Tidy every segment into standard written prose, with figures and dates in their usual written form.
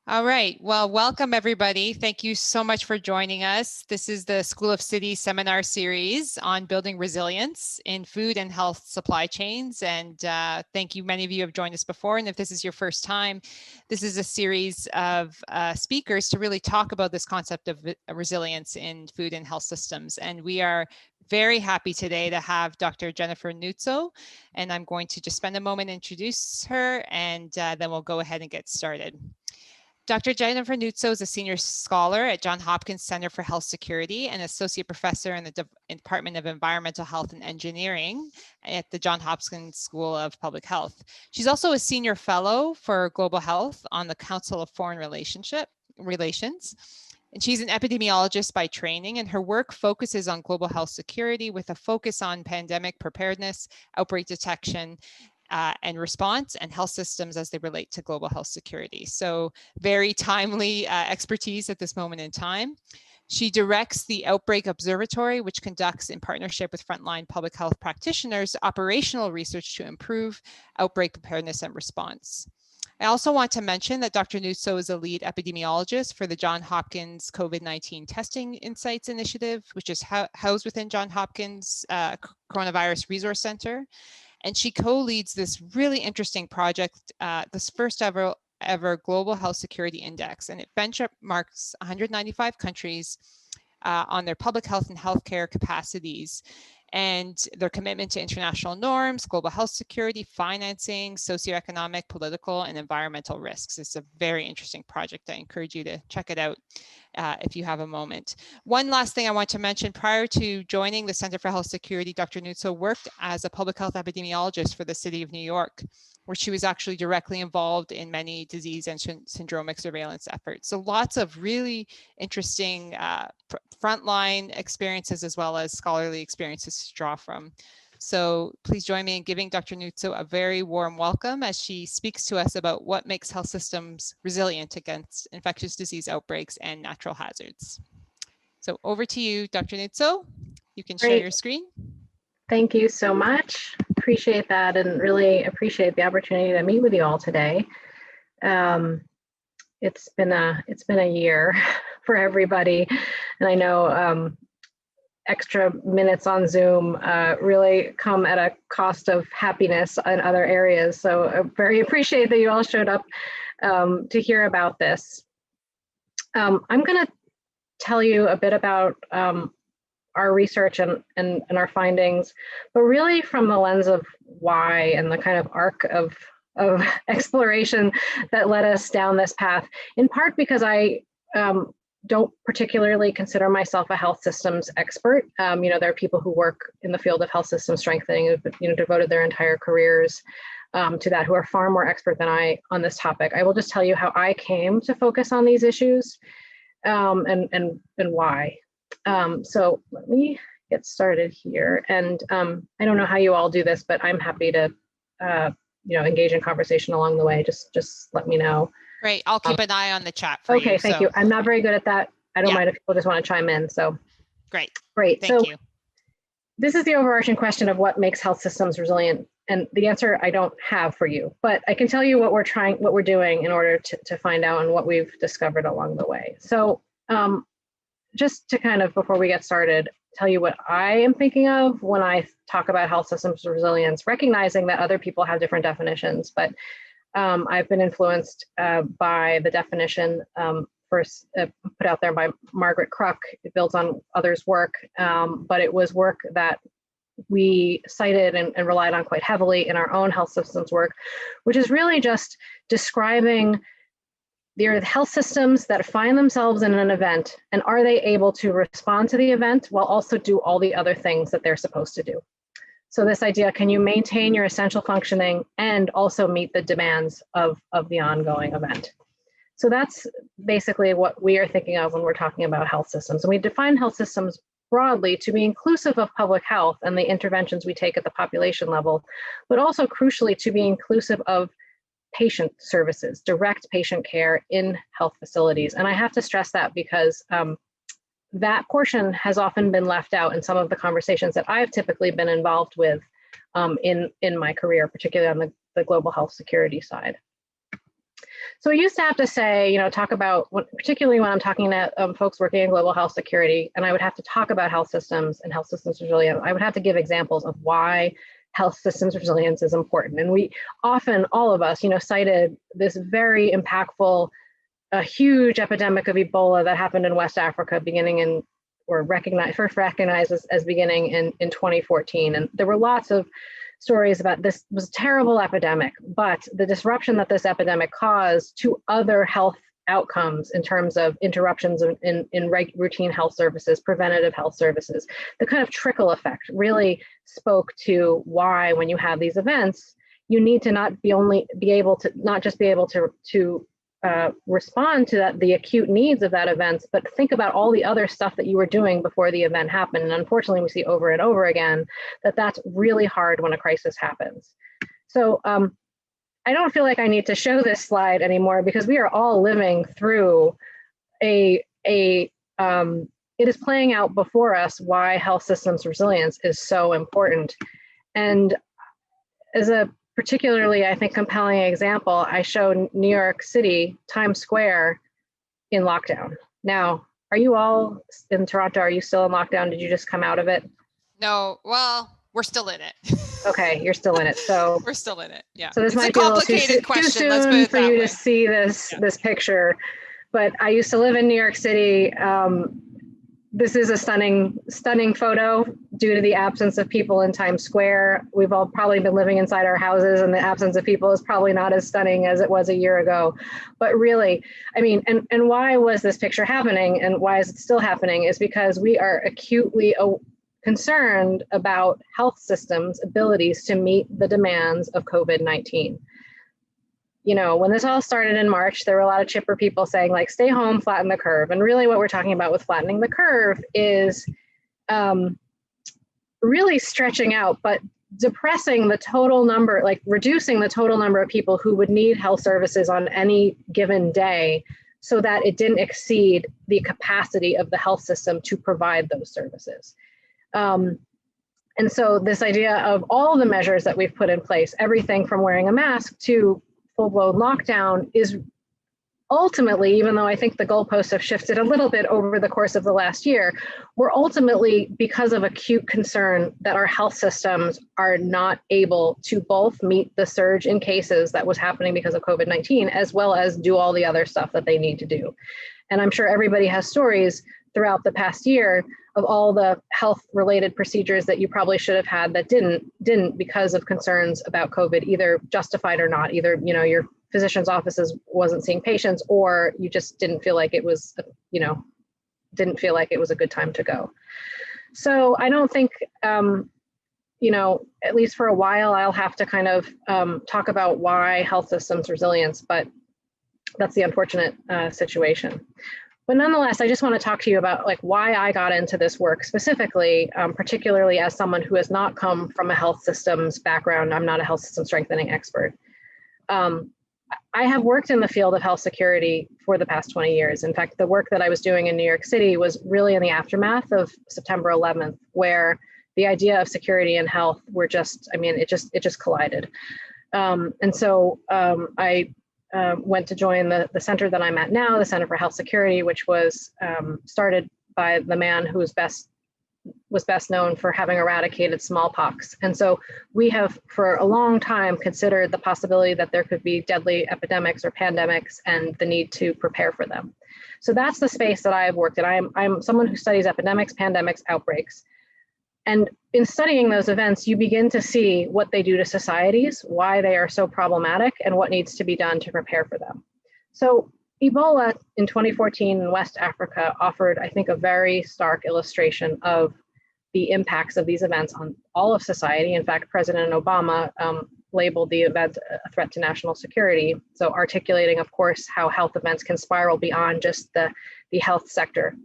All right. Well, welcome everybody. Thank you so much for joining us. This is the School of Cities seminar series on building resilience in food and health supply chains. And thank you. Many of you have joined us before. And if this is your first time, this is a series of speakers to really talk about this concept of resilience in food and health systems. And we are very happy today to have Dr. Jennifer Nuzzo. And I'm going to just spend a moment to introduce her, and then we'll go ahead and get started. Dr. Jennifer Nuzzo is a senior scholar at Johns Hopkins Center for Health Security and associate professor in the Department of Environmental Health and Engineering at the Johns Hopkins School of Public Health. She's also a senior fellow for global health on the Council of Foreign Relations. And she's an epidemiologist by training, and her work focuses on global health security with a focus on pandemic preparedness, outbreak detection, and response, and health systems as they relate to global health security. So very timely expertise at this moment in time. She directs the Outbreak Observatory, which conducts in partnership with frontline public health practitioners operational research to improve outbreak preparedness and response. I also want to mention that Dr. Nuzzo is a lead epidemiologist for the Johns Hopkins COVID-19 Testing Insights Initiative, which is housed within Johns Hopkins Coronavirus Resource Center. And she co-leads this really interesting project, this first ever Global Health Security Index, and it benchmarks 195 countries on their public health and healthcare capacities and their commitment to international norms, global health security, financing, socioeconomic, political, and environmental risks. It's a very interesting project. I encourage you to check it out if you have a moment. One last thing I want to mention, prior to joining the Center for Health Security, Dr. Nuzzo worked as a public health epidemiologist for the city of New York, where she was actually directly involved in many disease and syndromic surveillance efforts. So lots of really interesting frontline experiences as well as scholarly experiences to draw from. So please join me in giving Dr. Nuzzo a very warm welcome as she speaks to us about what makes health systems resilient against infectious disease outbreaks and natural hazards. So over to you, Dr. Nuzzo. You can share your screen. Thank you so much. Appreciate that, and really appreciate the opportunity to meet with you all today. It's been a year for everybody, and I know extra minutes on Zoom really come at a cost of happiness in other areas. So I very appreciate that you all showed up to hear about this. I'm going to tell you a bit about our research and our findings, but really from the lens of why and the kind of arc of exploration that led us down this path, in part because I don't particularly consider myself a health systems expert. There are people who work in the field of health system strengthening who've devoted their entire careers to that, who are far more expert than I on this topic. I will just tell you how I came to focus on these issues and why. So let me get started here. And I don't know how you all do this, but I'm happy to engage in conversation along the way. Just let me know. Great. I'll keep an eye on the chat for you. Okay, thank you. I'm not very good at that. I don't mind if people just want to chime in. So great. Thank you. This is the overarching question of what makes health systems resilient. And the answer I don't have for you, but I can tell you what we're doing in order to find out and what we've discovered along the way. So just to kind of, before we get started, tell you what I am thinking of when I talk about health systems resilience, recognizing that other people have different definitions, but I've been influenced by the definition first put out there by Margaret Kruk. It builds on others' work, but it was work that we cited and relied on quite heavily in our own health systems work, which is really just describing the health systems that find themselves in an event, and are they able to respond to the event while also do all the other things that they're supposed to do? So this idea, can you maintain your essential functioning and also meet the demands of the ongoing event? So that's basically what we are thinking of when we're talking about health systems. And we define health systems broadly to be inclusive of public health and the interventions we take at the population level, but also crucially to be inclusive of patient services, direct patient care in health facilities. And I have to stress that because that portion has often been left out in some of the conversations that I've typically been involved with in my career, particularly on the global health security side. So I used to have to say, talk about, particularly when I'm talking to folks working in global health security, and I would have to talk about health systems and health systems resilience. I would have to give examples of why health systems resilience is important. And we often, all of us, cited this very impactful, a huge epidemic of Ebola that happened in West Africa first recognized as beginning in 2014. And there were lots of stories about this was a terrible epidemic, but the disruption that this epidemic caused to other health outcomes in terms of interruptions in routine health services, preventative health services, the kind of trickle effect really spoke to why, when you have these events, you need to not just be able to respond to the acute needs of that event, but think about all the other stuff that you were doing before the event happened. And unfortunately, we see over and over again that that's really hard when a crisis happens. So I don't feel like I need to show this slide anymore, because we are all living through it is playing out before us why health systems resilience is so important. And as a particularly, I think, compelling example, I showed New York City, Times Square in lockdown. Now, are you all in Toronto? Are you still in lockdown? Did you just come out of it? No, well, we're still in it. Okay, you're still in it. So we're still in it. Yeah. So this might be a little too soon for you to see this picture. But I used to live in New York City. This is a stunning photo due to the absence of people in Times Square. We've all probably been living inside our houses, and the absence of people is probably not as stunning as it was a year ago. But really, I mean, and why was this picture happening, and why is it still happening, is because we are acutely concerned about health systems' abilities to meet the demands of COVID-19. When this all started in March, there were a lot of chipper people saying, like, stay home, flatten the curve. And really what we're talking about with flattening the curve is really stretching out, but depressing the total number, like reducing the total number of people who would need health services on any given day, so that it didn't exceed the capacity of the health system to provide those services. And so this idea of all the measures that we've put in place, everything from wearing a mask to full-blown lockdown, is ultimately, even though I think the goalposts have shifted a little bit over the course of the last year, we're ultimately, because of acute concern that our health systems are not able to both meet the surge in cases that was happening because of COVID-19, as well as do all the other stuff that they need to do. And I'm sure everybody has stories throughout the past year of all the health-related procedures that you probably should have had that didn't because of concerns about COVID, either justified or not. Either your physician's offices wasn't seeing patients, or you just didn't feel like it was a good time to go. So I don't think at least for a while, I'll have to kind of talk about why health systems resilience, but that's the unfortunate situation. But nonetheless, I just want to talk to you about why I got into this work specifically, particularly as someone who has not come from a health systems background. I'm not a health system strengthening expert. I have worked in the field of health security for the past 20 years. In fact, the work that I was doing in New York City was really in the aftermath of September 11th, where the idea of security and health were it just collided. And so I went to join the center that I'm at now, the Center for Health Security, which was started by the man who was best known for having eradicated smallpox. And so we have for a long time considered the possibility that there could be deadly epidemics or pandemics and the need to prepare for them. So that's the space that I have worked in. I'm someone who studies epidemics, pandemics, outbreaks. And in studying those events, you begin to see what they do to societies, why they are so problematic, and what needs to be done to prepare for them. So Ebola in 2014 in West Africa offered, I think, a very stark illustration of the impacts of these events on all of society. In fact, President Obama labeled the event a threat to national security. So articulating, of course, how health events can spiral beyond just the health sector,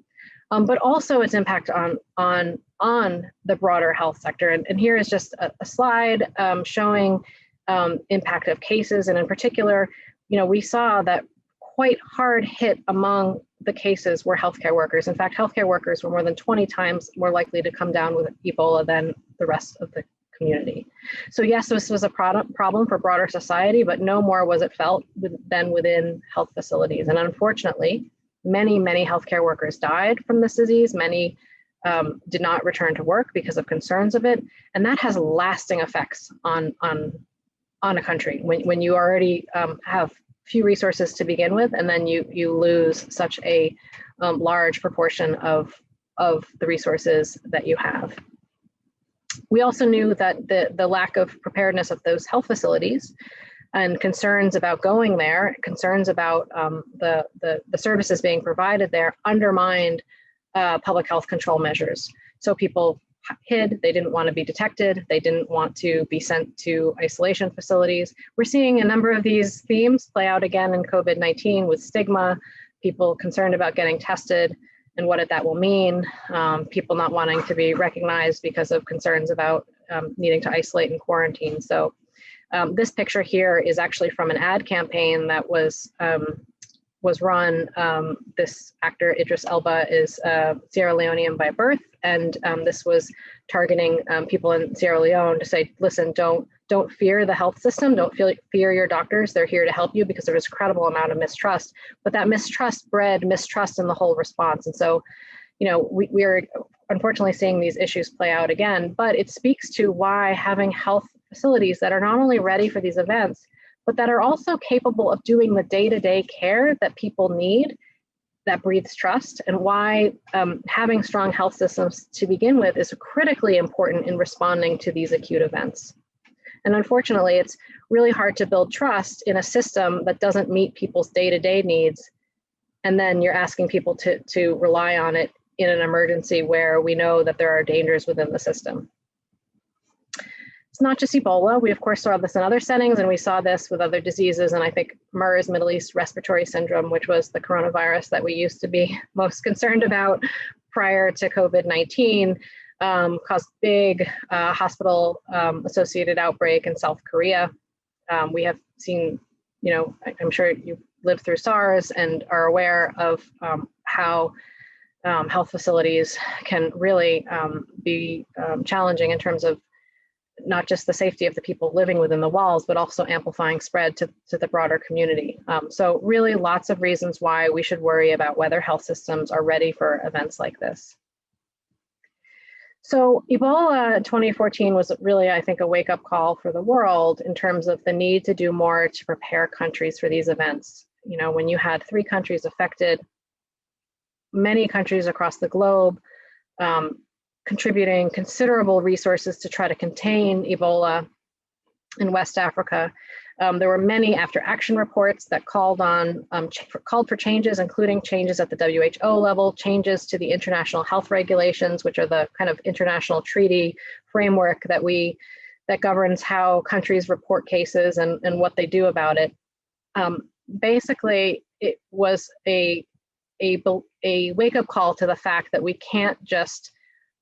but also its impact on the broader health sector. And here is just a slide showing impact of cases. And in particular, we saw that quite hard hit among the cases were healthcare workers. In fact, healthcare workers were more than 20 times more likely to come down with Ebola than the rest of the community. So yes, this was a problem for broader society, but no more was it felt than within health facilities. And unfortunately, many healthcare workers died from this disease. Many did not return to work because of concerns of it. And that has lasting effects on a country when you already have few resources to begin with, and then you lose such a large proportion of the resources that you have. We also knew that the lack of preparedness of those health facilities and concerns about going there, concerns about the services being provided there undermined public health control measures. So people hid, they didn't want to be detected, they didn't want to be sent to isolation facilities. We're seeing a number of these themes play out again in COVID-19 with stigma, people concerned about getting tested and what that will mean, people not wanting to be recognized because of concerns about needing to isolate and quarantine. So this picture here is actually from an ad campaign that was run. This actor Idris Elba is Sierra Leonean by birth, and this was targeting people in Sierra Leone to say, listen, don't fear the health system, don't fear your doctors, they're here to help you, because there was a credible amount of mistrust, but that mistrust bred mistrust in the whole response. And so, we are unfortunately seeing these issues play out again, but it speaks to why having health facilities that are not only ready for these events, but that are also capable of doing the day-to-day care that people need, that breeds trust, and why having strong health systems to begin with is critically important in responding to these acute events. And unfortunately, it's really hard to build trust in a system that doesn't meet people's day-to-day needs, and then you're asking people to rely on it in an emergency where we know that there are dangers within the system. It's not just Ebola. We, of course, saw this in other settings, and we saw this with other diseases. And I think MERS, Middle East Respiratory Syndrome, which was the coronavirus that we used to be most concerned about prior to COVID-19, caused big hospital-associated outbreak in South Korea. We have seen, I'm sure you've lived through SARS and are aware of how health facilities can really be challenging in terms of not just the safety of the people living within the walls, but also amplifying spread to the broader community. So really lots of reasons why we should worry about whether health systems are ready for events like this. So Ebola 2014 was really, I think, a wake-up call for the world in terms of the need to do more to prepare countries for these events. When you had 3 countries affected, many countries across the globe, contributing considerable resources to try to contain Ebola in West Africa. There were many after-action reports that called for changes, including changes at the WHO level, changes to the international health regulations, which are the kind of international treaty framework that governs how countries report cases and what they do about it. Basically, it was a wake-up call to the fact that we can't just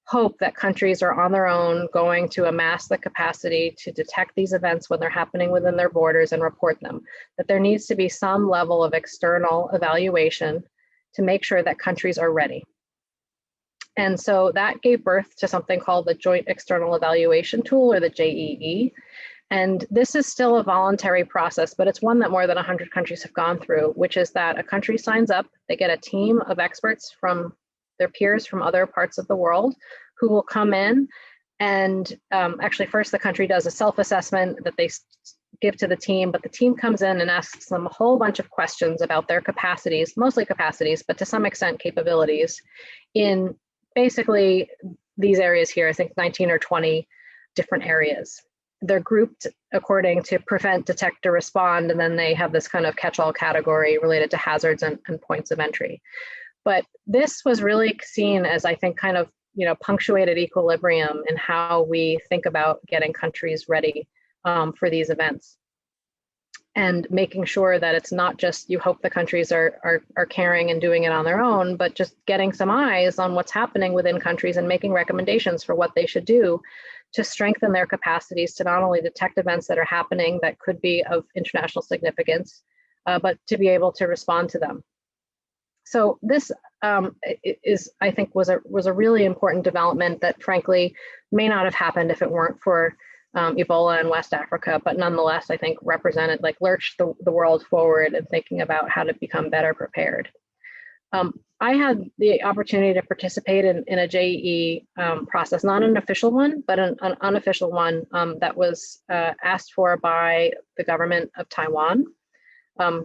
hope that countries are on their own going to amass the capacity to detect these events when they're happening within their borders and report them, that there needs to be some level of external evaluation to make sure that countries are ready. And so that gave birth to something called the Joint External Evaluation Tool, or the JEE. And this is still a voluntary process, but it's one that more than 100 countries have gone through, which is that a country signs up, they get a team of experts from their peers from other parts of the world who will come in and actually first the country does a self-assessment that they give to the team, but the team comes in and asks them a whole bunch of questions about their capacities, mostly capacities, but to some extent capabilities in basically these areas here, I think 19 or 20 different areas. They're grouped according to prevent, detect, or respond, and then they have this kind of catch-all category related to hazards and points of entry. But this was really seen as, I think, kind of, punctuated equilibrium in how we think about getting countries ready for these events. And making sure that it's not just you hope the countries are caring and doing it on their own, but just getting some eyes on what's happening within countries and making recommendations for what they should do to strengthen their capacities to not only detect events that are happening that could be of international significance, but to be able to respond to them. So this I think, was a really important development that frankly may not have happened if it weren't for Ebola in West Africa, but nonetheless, I think represented, like lurched the world forward and thinking about how to become better prepared. I had the opportunity to participate in a JEE process, not an official one, but an unofficial one that was asked for by the government of Taiwan.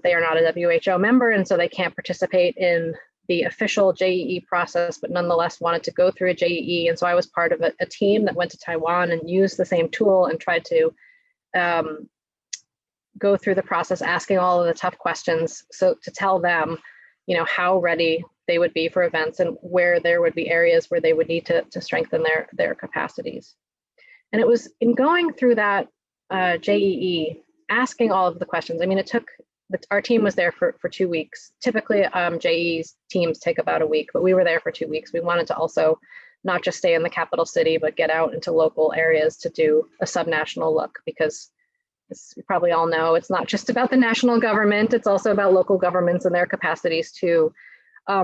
They are not a WHO member, and so they can't participate in the official JEE process, but nonetheless wanted to go through a JEE. And so I was part of a team that went to Taiwan and used the same tool and tried to go through the process, asking all of the tough questions, so to tell them, you know, how ready they would be for events and where there would be areas where they would need to strengthen their capacities. And it was in going through that JEE, asking all of the questions. I mean, it took, our team was there for 2 weeks. Typically, JEE's teams take about a week, but we were there for 2 weeks. We wanted to also not just stay in the capital city, but get out into local areas to do a subnational look, because as you probably all know, it's not just about the national government, it's also about local governments and their capacities too.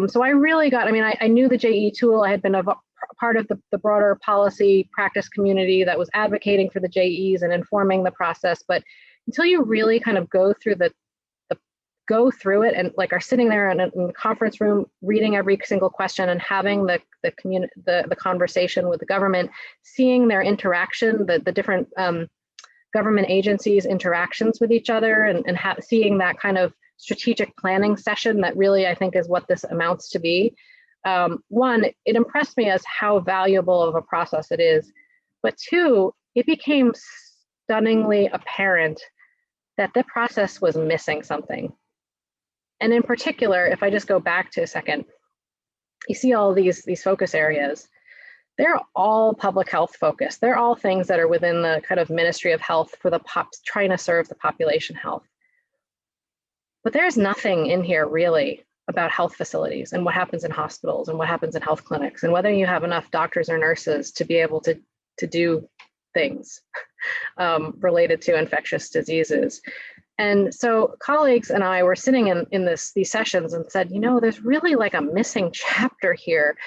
So I really got, I mean, I knew the JEE tool. I had been a part of the broader policy practice community that was advocating for the JEEs and informing the process. But until you really kind of go through it and like are sitting there in the conference room, reading every single question and having the conversation with the government, seeing their interaction, the different government agencies' interactions with each other, and seeing that kind of strategic planning session that really I think is what this amounts to be. One, it impressed me as how valuable of a process it is, but two, it became stunningly apparent that the process was missing something. And in particular, if I just go back to a second, you see all these focus areas. They're all public health focused. They're all things that are within the kind of Ministry of Health for trying to serve the population health. But there's nothing in here really about health facilities and what happens in hospitals and what happens in health clinics and whether you have enough doctors or nurses to be able to do things related to infectious diseases. And so colleagues and I were sitting in these sessions and said, you know, there's really like a missing chapter here.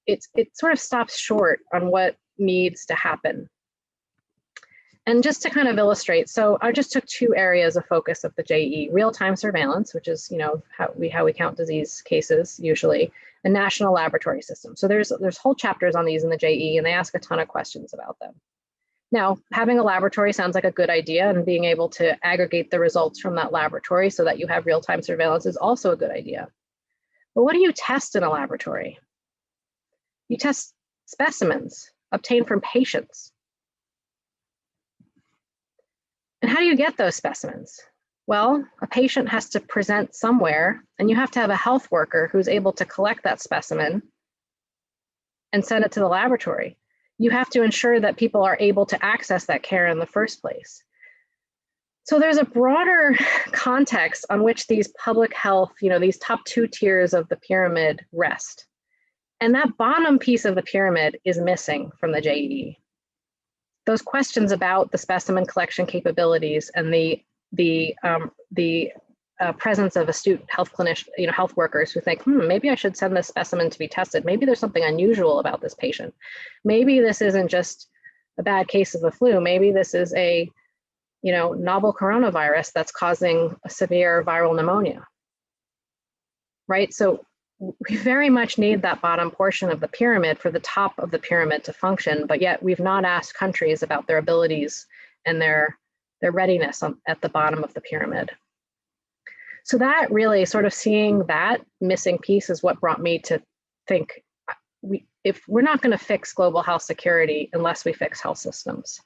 It sort of stops short on what needs to happen. And just to kind of illustrate, so I just took 2 areas of focus of the JEE: real-time surveillance, which is, you know, how we count disease cases usually, and national laboratory system. So there's whole chapters on these in the JEE, and they ask a ton of questions about them. Now, having a laboratory sounds like a good idea, and being able to aggregate the results from that laboratory so that you have real-time surveillance is also a good idea. But what do you test in a laboratory? You test specimens obtained from patients. And how do you get those specimens? Well, a patient has to present somewhere, and you have to have a health worker who's able to collect that specimen and send it to the laboratory. You have to ensure that people are able to access that care in the first place. So there's a broader context on which these public health, you know, these top 2 tiers of the pyramid rest. And that bottom piece of the pyramid is missing from the JEE. Those questions about the specimen collection capabilities and the presence of astute health clinician, you know, health workers who think, maybe I should send this specimen to be tested. Maybe there's something unusual about this patient. Maybe this isn't just a bad case of the flu. Maybe this is a, you know, novel coronavirus that's causing a severe viral pneumonia, right? So we very much need that bottom portion of the pyramid for the top of the pyramid to function, but yet we've not asked countries about their abilities and their readiness at the bottom of the pyramid. So that really sort of seeing that missing piece is what brought me to think, if we're not going to fix global health security unless we fix health systems.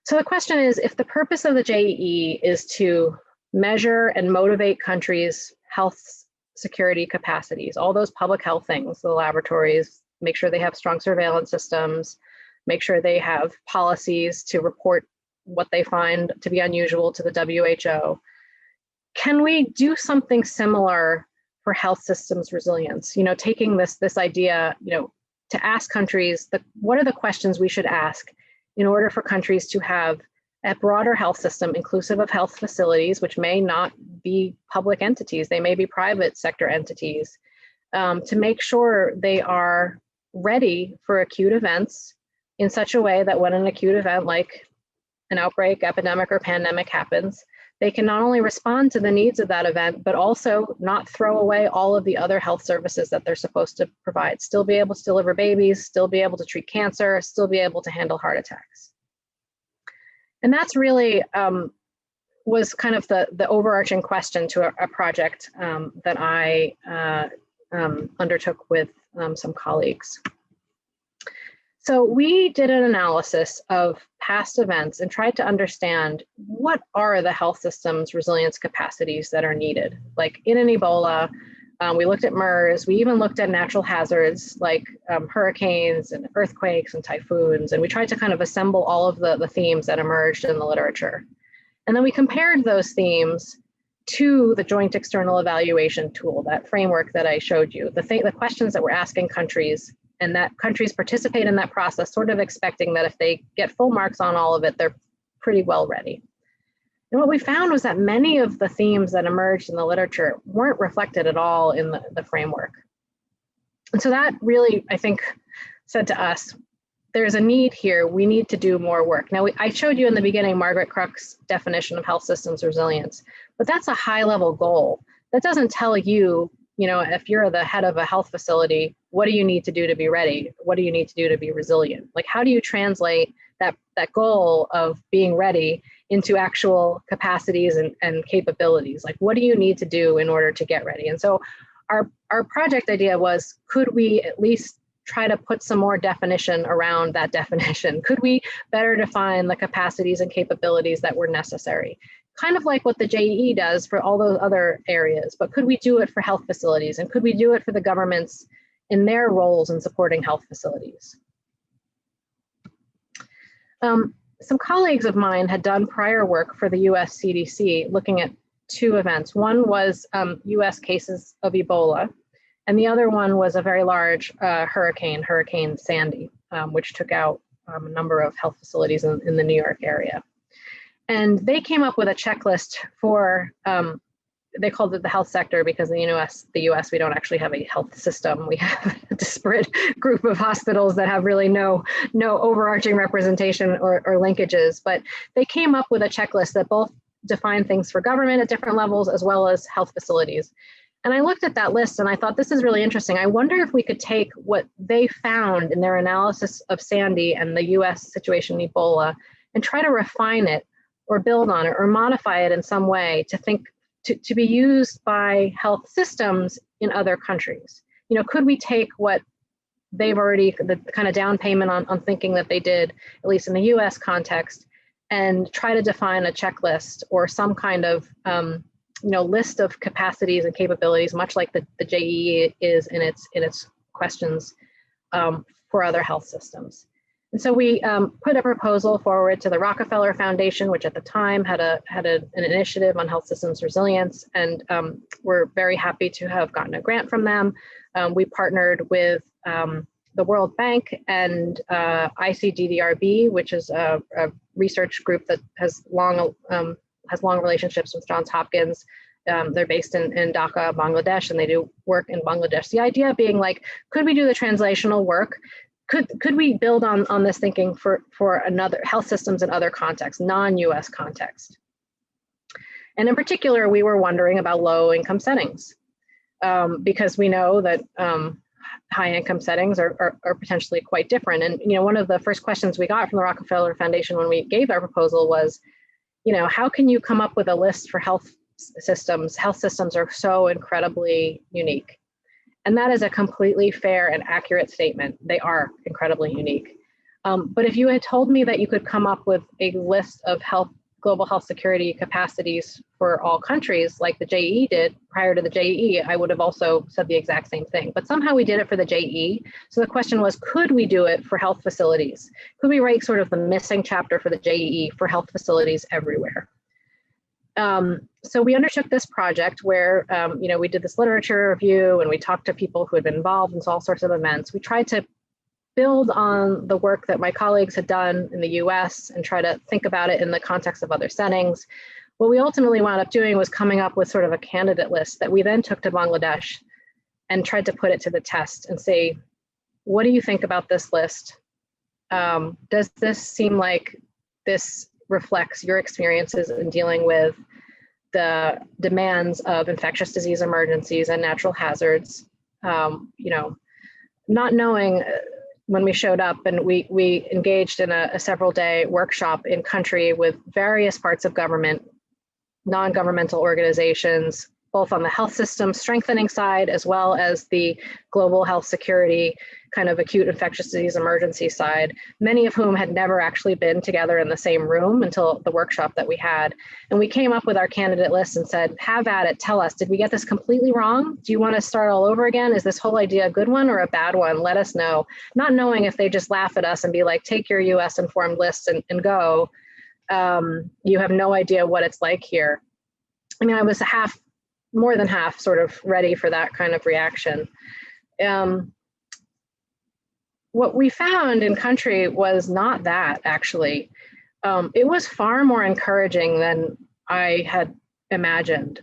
So the question is, if the purpose of the JEE is to measure and motivate countries' health security capacities, all those public health things, the laboratories, make sure they have strong surveillance systems, make sure they have policies to report what they find to be unusual to the WHO. Can we do something similar for health systems resilience? You know, taking this idea, you know, to ask countries, what are the questions we should ask in order for countries to have a broader health system inclusive of health facilities, which may not be public entities, they may be private sector entities, to make sure they are ready for acute events in such a way that when an acute event like an outbreak, epidemic, or pandemic happens, they can not only respond to the needs of that event, but also not throw away all of the other health services that they're supposed to provide, still be able to deliver babies, still be able to treat cancer, still be able to handle heart attacks. And that's really was kind of the overarching question to a project that I undertook with some colleagues. So we did an analysis of past events and tried to understand what are the health system's resilience capacities that are needed. Like in an Ebola, we looked at MERS, we even looked at natural hazards like hurricanes and earthquakes and typhoons, and we tried to kind of assemble all of the themes that emerged in the literature. And then we compared those themes to the Joint External Evaluation Tool, that framework that I showed you, the questions that we're asking countries, and that countries participate in that process, sort of expecting that if they get full marks on all of it, they're pretty well ready. And what we found was that many of the themes that emerged in the literature weren't reflected at all in the framework. And so that really, I think, said to us, there's a need here, we need to do more work. Now, I showed you in the beginning Margaret Crook's definition of health systems resilience, but that's a high level goal. That doesn't tell you, if you're the head of a health facility, what do you need to do to be ready? What do you need to do to be resilient? Like, how do you translate that goal of being ready into actual capacities and capabilities? Like, what do you need to do in order to get ready? And so our project idea was, could we at least try to put some more definition around that definition? Could we better define the capacities and capabilities that were necessary? Kind of like what the JEE does for all those other areas, but could we do it for health facilities? And could we do it for the governments in their roles in supporting health facilities? Some colleagues of mine had done prior work for the US CDC looking at two events. One was US cases of Ebola, and the other one was a very large Hurricane Sandy, which took out a number of health facilities in the New York area. And they came up with a checklist for, they called it the health sector because in the US, we don't actually have a health system. We have a disparate group of hospitals that have really no overarching representation or linkages. But they came up with a checklist that both define things for government at different levels as well as health facilities. And I looked at that list and I thought, this is really interesting. I wonder if we could take what they found in their analysis of Sandy and the US situation in Ebola and try to refine it or build on it or modify it in some way to be used by health systems in other countries. Could we take what they've already, the kind of down payment on thinking that they did, at least in the US context, and try to define a checklist or some kind of list of capacities and capabilities, much like the JEE is in its questions for other health systems. And so we put a proposal forward to the Rockefeller Foundation, which at the time had an initiative on health systems resilience, and we're very happy to have gotten a grant from them. We partnered with the World Bank and ICDDRB, which is a research group that has long relationships with Johns Hopkins. They're based in Dhaka, Bangladesh, and they do work in Bangladesh. The idea being, like, could we do the translational work? Could we build on this thinking for another health systems in other contexts, non-US context? And in particular, we were wondering about low income settings because we know that high income settings are potentially quite different. And one of the first questions we got from the Rockefeller Foundation when we gave our proposal was, how can you come up with a list for health systems? Health systems are so incredibly unique. And that is a completely fair and accurate statement. They are incredibly unique. But if you had told me that you could come up with a list of global health security capacities for all countries like the JEE did prior to the JEE, I would have also said the exact same thing. But somehow we did it for the JEE. So the question was, could we do it for health facilities? Could we write sort of the missing chapter for the JEE for health facilities everywhere? So we undertook this project where, we did this literature review and we talked to people who had been involved in all sorts of events. We tried to build on the work that my colleagues had done in the US and try to think about it in the context of other settings. What we ultimately wound up doing was coming up with sort of a candidate list that we then took to Bangladesh and tried to put it to the test and say, what do you think about this list? Does this seem like this reflects your experiences in dealing with the demands of infectious disease emergencies and natural hazards? Not knowing when we showed up, and we engaged in a several-day workshop in country with various parts of government, non-governmental organizations, both on the health system strengthening side, as well as the global health security kind of acute infectious disease emergency side, many of whom had never actually been together in the same room until the workshop that we had. And we came up with our candidate list and said, have at it, tell us, did we get this completely wrong? Do you want to start all over again? Is this whole idea a good one or a bad one? Let us know. Not knowing if they just laugh at us and be like, take your US informed list and go. You have no idea what it's like here. I mean, I was more than half sort of ready for that kind of reaction. What we found in country was not that, actually. It was far more encouraging than I had imagined.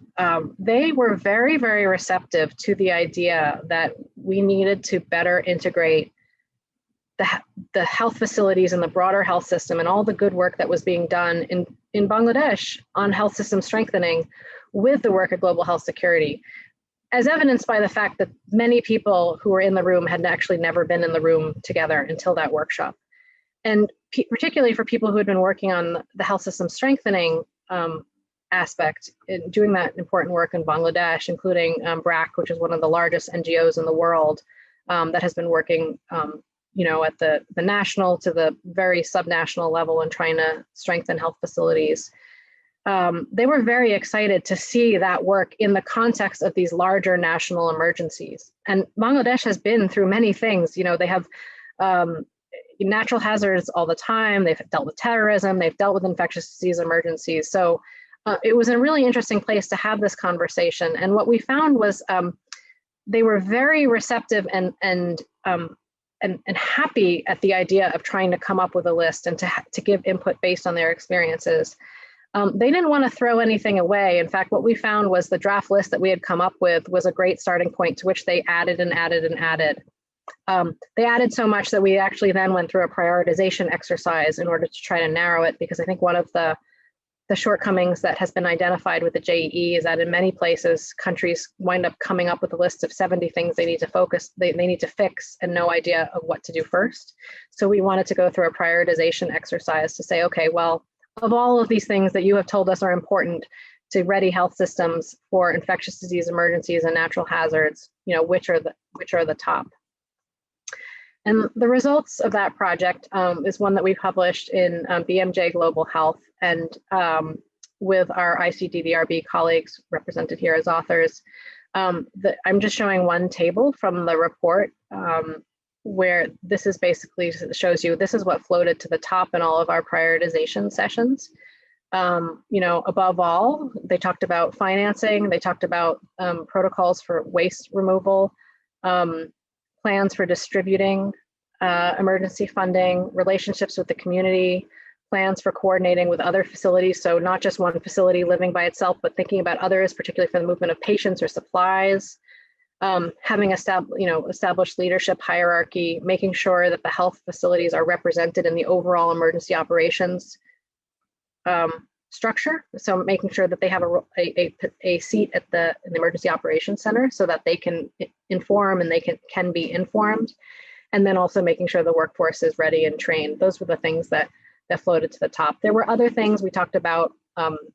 They were very, very receptive to the idea that we needed to better integrate the health facilities and the broader health system and all the good work that was being done in Bangladesh on health system strengthening with the work of global health security, as evidenced by the fact that many people who were in the room had actually never been in the room together until that workshop. And particularly for people who had been working on the health system strengthening aspect, in doing that important work in Bangladesh, including BRAC, which is one of the largest NGOs in the world that has been working at the national to the very subnational level and trying to strengthen health facilities. They were very excited to see that work in the context of these larger national emergencies. And Bangladesh has been through many things. They have natural hazards all the time. They've dealt with terrorism. They've dealt with infectious disease emergencies. So it was a really interesting place to have this conversation. And what we found was they were very receptive and happy at the idea of trying to come up with a list and to give input based on their experiences. They didn't want to throw anything away. In fact, what we found was the draft list that we had come up with was a great starting point to which they added and added and added. They added so much that we actually then went through a prioritization exercise in order to try to narrow it, because I think one of the shortcomings that has been identified with the JEE is that in many places, countries wind up coming up with a list of 70 things they need to they need to fix and no idea of what to do first. So we wanted to go through a prioritization exercise to say, okay, well, of all of these things that you have told us are important to ready health systems for infectious disease emergencies and natural hazards, which are the top. And the results of that project is one that we published in BMJ Global Health, and with our ICDDRB colleagues represented here as authors. I'm just showing one table from the report where this is basically shows you this is what floated to the top in all of our prioritization sessions. Above all, they talked about financing, they talked about protocols for waste removal, plans for distributing emergency funding, relationships with the community, plans for coordinating with other facilities. So not just one facility living by itself, but thinking about others, particularly for the movement of patients or supplies. Having established leadership hierarchy, making sure that the health facilities are represented in the overall emergency operations structure. So making sure that they have a seat at the emergency operations center so that they can inform and they can be informed. And then also making sure the workforce is ready and trained. Those were the things that floated to the top. There were other things we talked about,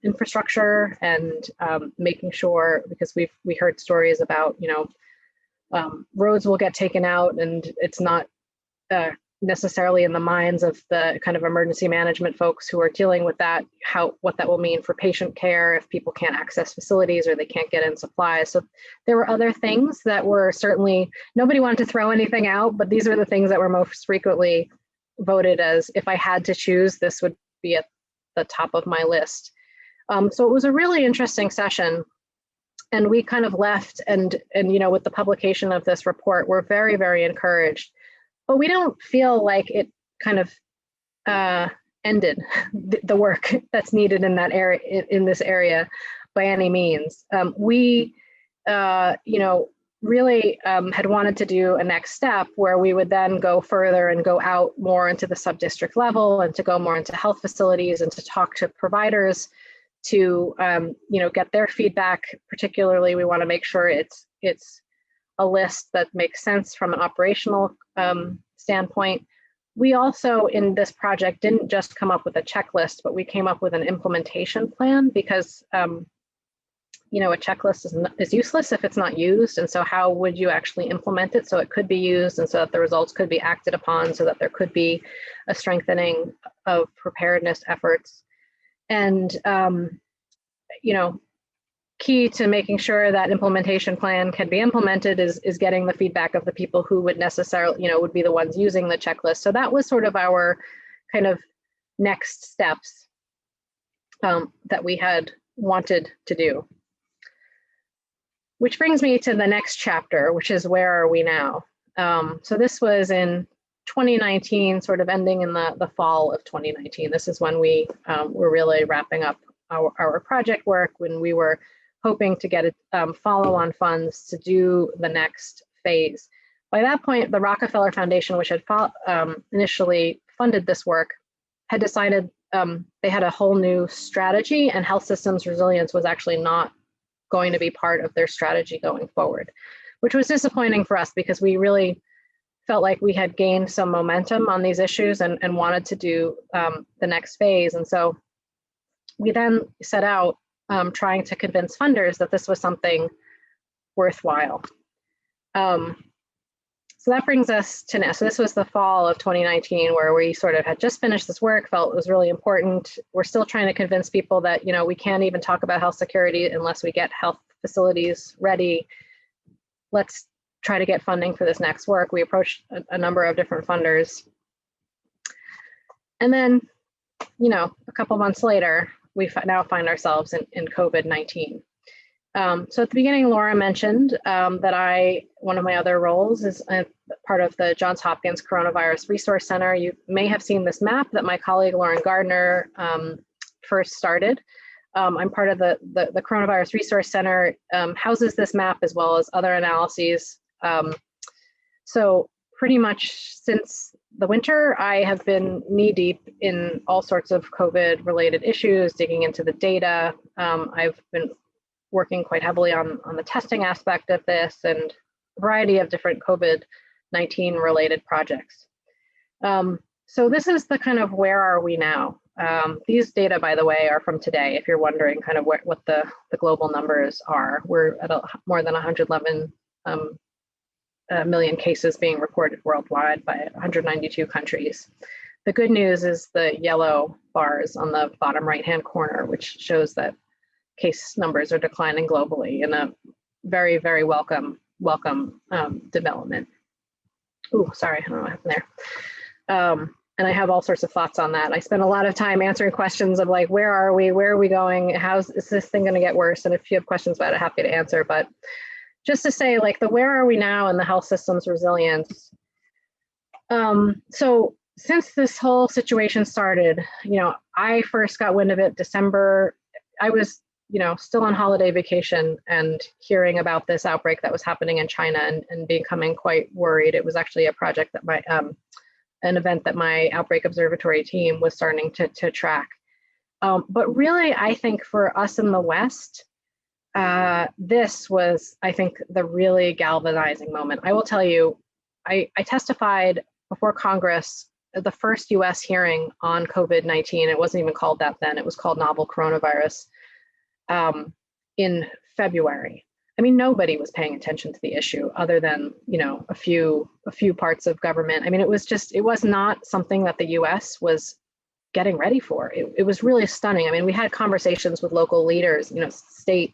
infrastructure and making sure, because we heard stories about, roads will get taken out and it's not necessarily in the minds of the kind of emergency management folks who are dealing with that, what that will mean for patient care if people can't access facilities or they can't get in supplies. So there were other things that were certainly, nobody wanted to throw anything out, but these were the things that were most frequently voted as, if I had to choose, this would be at the top of my list. So it was a really interesting session. And we kind of left and with the publication of this report, we're very, very encouraged. But we don't feel like it kind of ended the work that's needed in that area, in this area, by any means. We, really had wanted to do a next step where we would then go further and go out more into the sub-district level and to go more into health facilities and to talk to providers to get their feedback. Particularly, we want to make sure it's a list that makes sense from an operational standpoint. We also, in this project, didn't just come up with a checklist, but we came up with an implementation plan because a checklist is useless if it's not used. And so how would you actually implement it so it could be used and so that the results could be acted upon, so that there could be a strengthening of preparedness efforts? And, key to making sure that implementation plan can be implemented is getting the feedback of the people who would necessarily, would be the ones using the checklist. So that was sort of our kind of next steps that we had wanted to do. Which brings me to the next chapter, which is where are we now? So this was in 2019, sort of ending in the fall of 2019. This is when we were really wrapping up our project work, when we were hoping to get follow-on funds to do the next phase. By that point, the Rockefeller Foundation, which had initially funded this work, had decided they had a whole new strategy, and health systems resilience was actually not going to be part of their strategy going forward, which was disappointing for us because we really felt like we had gained some momentum on these issues and wanted to do the next phase. And so we then set out trying to convince funders that this was something worthwhile. So that brings us to now. So this was the fall of 2019, where we sort of had just finished this work, felt it was really important. We're still trying to convince people that, we can't even talk about health security unless we get health facilities ready. Let's try to get funding for this next work. We approached a number of different funders. And then, a couple months later, we now find ourselves in COVID-19. So at the beginning, Laura mentioned that one of my other roles is part of the Johns Hopkins Coronavirus Resource Center. You may have seen this map that my colleague Lauren Gardner first started. I'm part of the Coronavirus Resource Center, houses this map as well as other analyses. So pretty much since the winter, I have been knee-deep in all sorts of COVID-related issues, digging into the data. I've been working quite heavily on the testing aspect of this and a variety of different COVID-19 related projects. So this is the kind of where are we now? These data, by the way, are from today, if you're wondering kind of what the global numbers are. We're at more than 111 million cases being reported worldwide by 192 countries. The good news is the yellow bars on the bottom right-hand corner, which shows that case numbers are declining globally in a very, very welcome development. Ooh, sorry, I don't know what happened there. And I have all sorts of thoughts on that. I spent a lot of time answering questions of like, where are we going? Is this thing gonna get worse? And if you have questions about it, happy to answer. But just to say like where are we now in the health system's resilience? So since this whole situation started, I first got wind of it December. I was still on holiday vacation and hearing about this outbreak that was happening in China and becoming quite worried. It was actually a project that an event that my Outbreak Observatory team was starting to track. But really, I think for us in the West, this was, I think, the really galvanizing moment. I will tell you, I testified before Congress at the first US hearing on COVID-19. It wasn't even called that then, it was called novel coronavirus. In February. I mean, nobody was paying attention to the issue other than, a few parts of government. I mean, it was not something that the US was getting ready for. It was really stunning. I mean, we had conversations with local leaders, state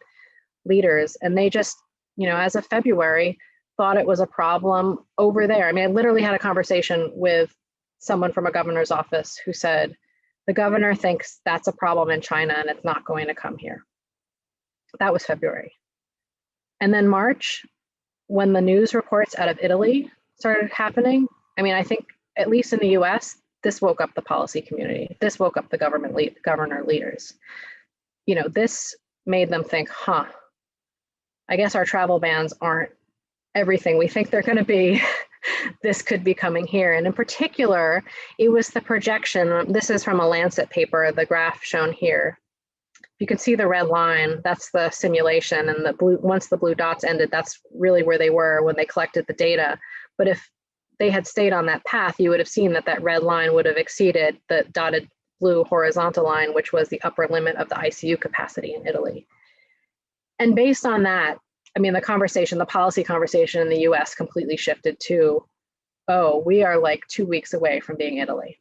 leaders, and they just, as of February, thought it was a problem over there. I mean, I literally had a conversation with someone from a governor's office who said, the governor thinks that's a problem in China and it's not going to come here. That was February. And then March, when the news reports out of Italy started happening, I mean, I think at least in the US, this woke up the policy community. This woke up the governor leaders. This made them think, I guess our travel bans aren't everything we think they're going to be, this could be coming here. And in particular, it was the projection. This is from a Lancet paper, the graph shown here. You can see the red line, that's the simulation, and the blue, once the blue dots ended, that's really where they were when they collected the data. But if they had stayed on that path, you would have seen that that red line would have exceeded the dotted blue horizontal line, which was the upper limit of the ICU capacity in Italy. And based on that, I mean, the policy conversation in the US completely shifted to, oh, we are like 2 weeks away from being Italy.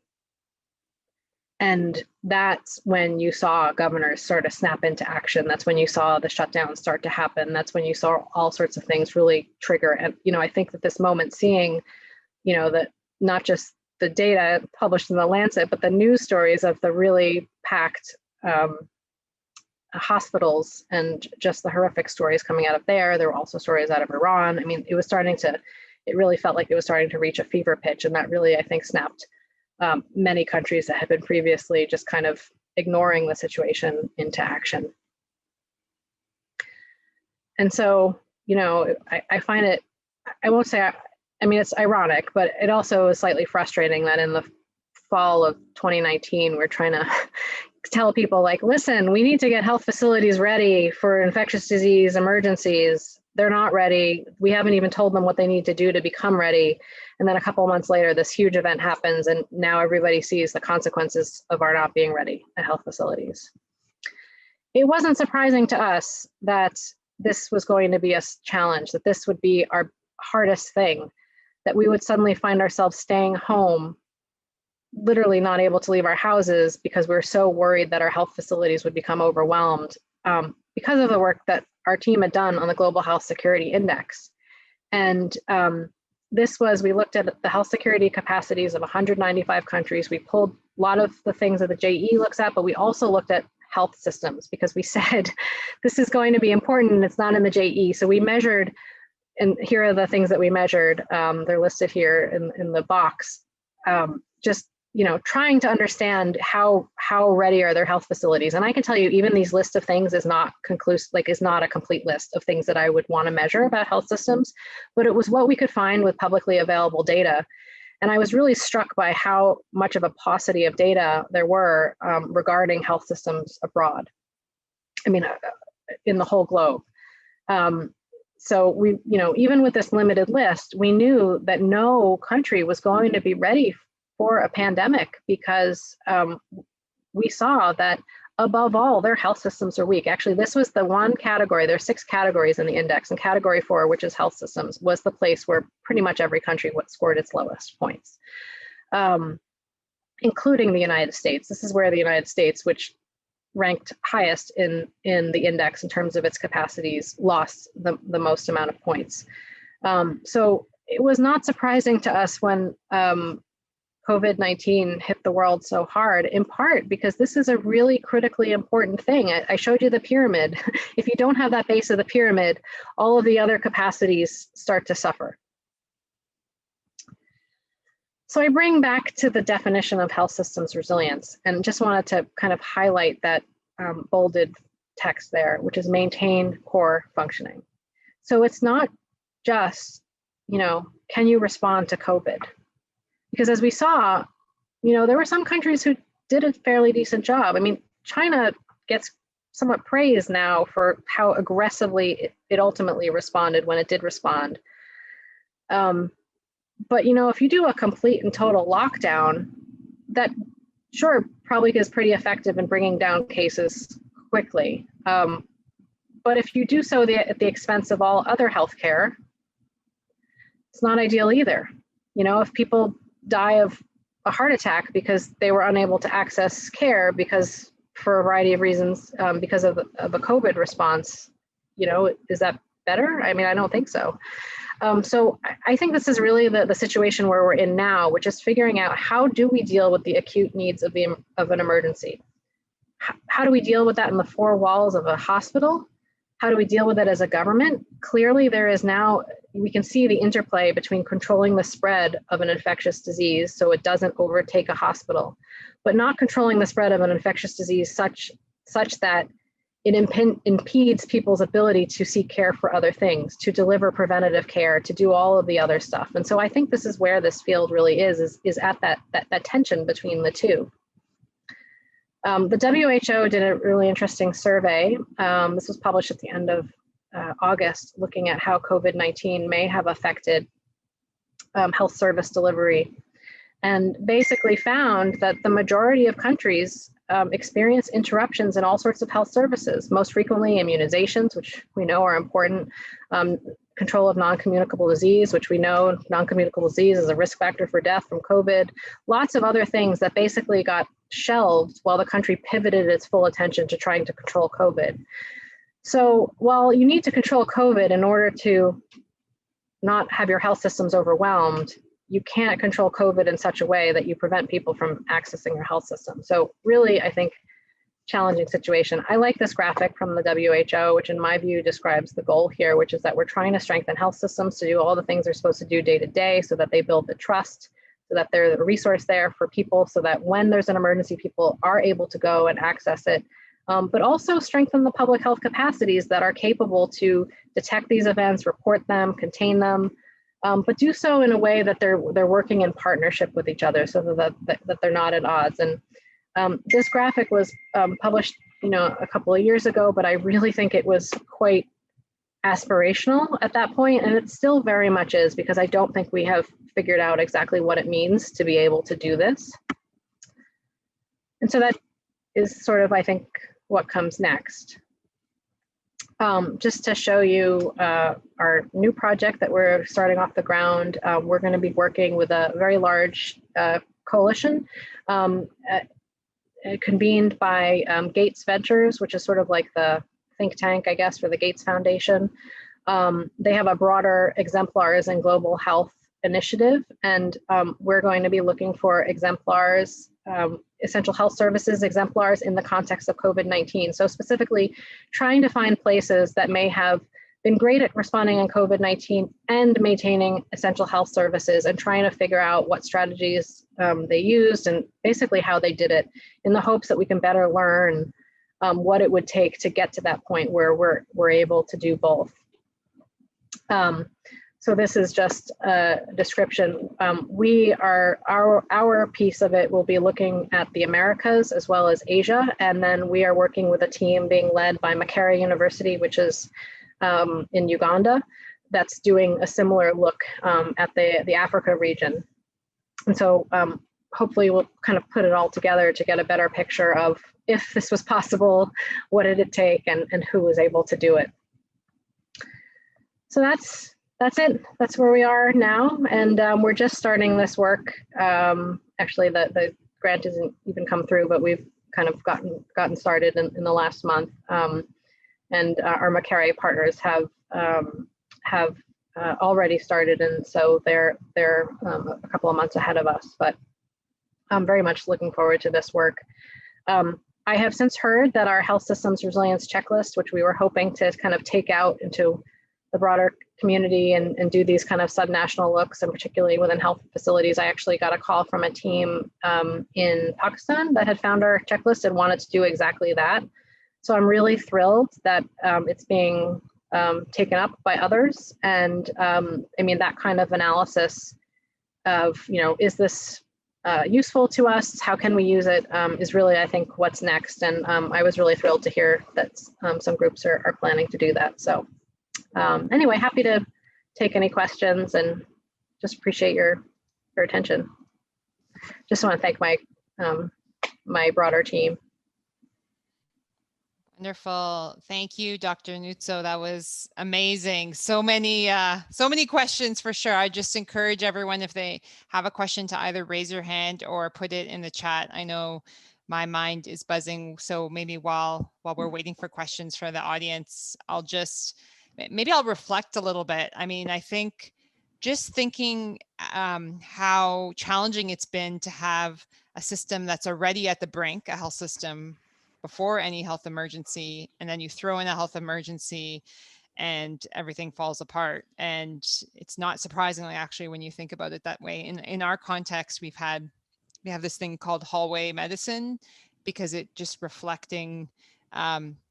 And that's when you saw governors sort of snap into action. That's when you saw the shutdowns start to happen. That's when you saw all sorts of things really trigger. And, I think that this moment, seeing, that not just the data published in the Lancet, but the news stories of the really packed hospitals and just the horrific stories coming out of there. There were also stories out of Iran. I mean, it really felt like it was starting to reach a fever pitch. And that really, I think, snapped many countries that had been previously just kind of ignoring the situation into action. And so, I find it, I won't say, I mean, it's ironic, but it also is slightly frustrating that in the fall of 2019, we're trying to tell people like, listen, we need to get health facilities ready for infectious disease emergencies. They're not ready. We haven't even told them what they need to do to become ready. And then a couple of months later, this huge event happens, and now everybody sees the consequences of our not being ready at health facilities. It wasn't surprising to us that this was going to be a challenge, that this would be our hardest thing, that we would suddenly find ourselves staying home, literally not able to leave our houses because we're so worried that our health facilities would become overwhelmed because of the work that our team had done on the Global Health Security Index. And we looked at the health security capacities of 195 countries. We pulled a lot of the things that the JE looks at, but we also looked at health systems because we said, this is going to be important and it's not in the JE. So we measured, and here are the things that we measured. They're listed here in the box. Just trying to understand how ready are their health facilities. And I can tell you, even these list of things is not conclusive, is not a complete list of things that I would want to measure about health systems, but it was what we could find with publicly available data. And I was really struck by how much of a paucity of data there were regarding health systems abroad. I mean, in the whole globe. So we, even with this limited list, we knew that no country was going to be ready for a pandemic because we saw that above all, their health systems are weak. Actually, this was the one category, there are 6 categories in the index, and category 4, which is health systems, was the place where pretty much every country scored its lowest points, including the United States. This is where the United States, which ranked highest in the index in terms of its capacities, lost the most amount of points. So it was not surprising to us when COVID-19 hit the world so hard, in part because this is a really critically important thing. I showed you the pyramid. If you don't have that base of the pyramid, all of the other capacities start to suffer. So I bring back to the definition of health systems resilience, and just wanted to kind of highlight that bolded text there, which is maintain core functioning. So it's not just, can you respond to COVID? Because as we saw, there were some countries who did a fairly decent job. I mean, China gets somewhat praised now for how aggressively it ultimately responded when it did respond. But, if you do a complete and total lockdown, that sure probably is pretty effective in bringing down cases quickly. But if you do so at the expense of all other healthcare, it's not ideal either. If people die of a heart attack because they were unable to access care because for a variety of reasons, because of a COVID response, is that better? I mean, I don't think so. So I think this is really the situation where we're in now, which is figuring out how do we deal with the acute needs of an emergency? How do we deal with that in the 4 walls of a hospital? How do we deal with it as a government? Clearly, there is now, we can see the interplay between controlling the spread of an infectious disease so it doesn't overtake a hospital, but not controlling the spread of an infectious disease such that it impedes people's ability to seek care for other things, to deliver preventative care, to do all of the other stuff. And so I think this is where this field really is at that tension between the two. The WHO did a really interesting survey. This was published at the end of August, looking at how COVID-19 may have affected health service delivery, and basically found that the majority of countries experience interruptions in all sorts of health services, most frequently immunizations, which we know are important, control of non-communicable disease, which we know non-communicable disease is a risk factor for death from COVID, lots of other things that basically got shelved while the country pivoted its full attention to trying to control COVID. So while you need to control COVID in order to not have your health systems overwhelmed, you can't control COVID in such a way that you prevent people from accessing your health system. So really, I think, challenging situation. I like this graphic from the WHO, which in my view describes the goal here, which is that we're trying to strengthen health systems to do all the things they're supposed to do day to day so that they build the trust, so that they're a resource there for people, so that when there's an emergency, people are able to go and access it. But also strengthen the public health capacities that are capable to detect these events, report them, contain them, but do so in a way that they're working in partnership with each other, so that they're not at odds. And this graphic was published, a couple of years ago, but I really think it was quite aspirational at that point, and it still very much is, because I don't think we have figured out exactly what it means to be able to do this. And so that is sort of, I think, what comes next. Just to show you our new project that we're starting off the ground, we're going to be working with a very large coalition convened by Gates Ventures, which is sort of like the think tank, I guess, for the Gates Foundation. They have a broader exemplars in global health initiative, and we're going to be looking for exemplars, essential health services exemplars in the context of COVID-19. So specifically trying to find places that may have been great at responding on COVID-19 and maintaining essential health services, and trying to figure out what strategies they used and basically how they did it, in the hopes that we can better learn what it would take to get to that point where we're able to do both. So this is just a description. Our piece of it will be looking at the Americas as well as Asia, and then we are working with a team being led by Makerere University, which is in Uganda, that's doing a similar look at the Africa region. And so hopefully we'll kind of put it all together to get a better picture of, if this was possible, what did it take, and who was able to do it. So that's it. That's where we are now. And we're just starting this work. Actually, the grant hasn't even come through, but we've kind of gotten started in the last month. And our Makerere partners have already started, and so they're a couple of months ahead of us. But I'm very much looking forward to this work. I have since heard that our health systems resilience checklist, which we were hoping to kind of take out into the broader community and do these kind of subnational looks, and particularly within health facilities, I actually got a call from a team in Pakistan that had found our checklist and wanted to do exactly that. So I'm really thrilled that it's being taken up by others. And I mean, that kind of analysis of, is this useful to us? How can we use it? Is really, I think, what's next. And I was really thrilled to hear that some groups are planning to do that. So anyway, happy to take any questions, and just appreciate your attention. Just want to thank my my broader team. Wonderful. Thank you, Dr. Nuzzo. That was amazing. So many questions for sure. I just encourage everyone, if they have a question, to either raise your hand or put it in the chat. I know my mind is buzzing. So maybe while we're waiting for questions from the audience, I'll reflect a little bit. I mean, I think just thinking how challenging it's been to have a system that's already at the brink, a health system before any health emergency, and then you throw in a health emergency and everything falls apart. And it's not surprisingly, actually, when you think about it that way. In our context, we have this thing called hallway medicine, because it just reflecting